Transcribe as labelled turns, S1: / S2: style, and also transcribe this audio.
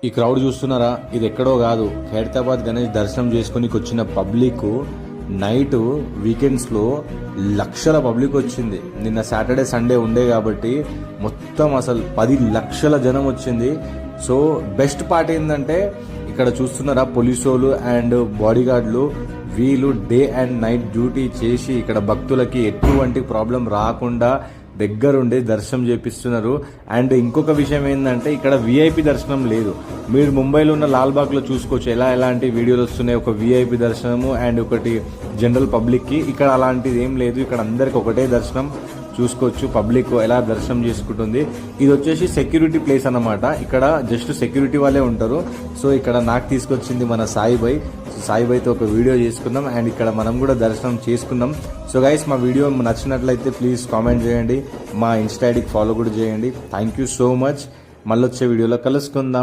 S1: ఈ క్రౌడ్ చూస్తున్నారా, ఇది ఎక్కడో కాదు, ఖైరతాబాద్ గణేష్ దర్శనం చేసుకుని వచ్చిన పబ్లిక్. నైట్ వీకెండ్స్లో లక్షల పబ్లిక్ వచ్చింది. నిన్న సాటర్డే సండే ఉండే కాబట్టి మొత్తం అసలు 10 లక్షల జనం వచ్చింది. సో బెస్ట్ పార్ట్ ఏంటంటే ఇక్కడ చూస్తున్నారా, పోలీసు వాళ్ళు అండ్ బాడీ గార్డులు వీళ్ళు డే అండ్ నైట్ డ్యూటీ చేసి ఇక్కడ భక్తులకి ఎటువంటి ప్రాబ్లం రాకుండా దగ్గరుండి దర్శనం చేపిస్తున్నారు. అండ్ ఇంకొక విషయం ఏంటంటే ఇక్కడ విఐపి దర్శనం లేదు. మీరు ముంబైలో ఉన్న లాల్బాగ్లో చూసుకోవచ్చు ఎలాంటి వీడియోలు వస్తున్నాయి, ఒక విఐపి దర్శనము అండ్ ఒకటి జనరల్ పబ్లిక్కి. ఇక్కడ అలాంటిది ఏం లేదు. ఇక్కడ అందరికి ఒకటే దర్శనం. చూసుకోవచ్చు పబ్లిక్ ఎలా దర్శనం చేసుకుంటుంది. ఇది వచ్చేసి సెక్యూరిటీ ప్లేస్ అన్నమాట. ఇక్కడ జస్ట్ సెక్యూరిటీ వాళ్ళే ఉంటారు. సో ఇక్కడ నాకు తీసుకొచ్చింది మన సాయిబాయ్తో ఒక వీడియో చేసుకుందాం అండ్ ఇక్కడ మనం కూడా దర్శనం చేసుకుందాం. సో గైస్, మా వీడియో నచ్చినట్లయితే ప్లీజ్ కామెంట్ చేయండి, మా ఇన్స్టా ఐడికి ఫాలో కూడా చేయండి. Thank you so much. మళ్ళీ వచ్చే వీడియోలో కలుసుకుందాం.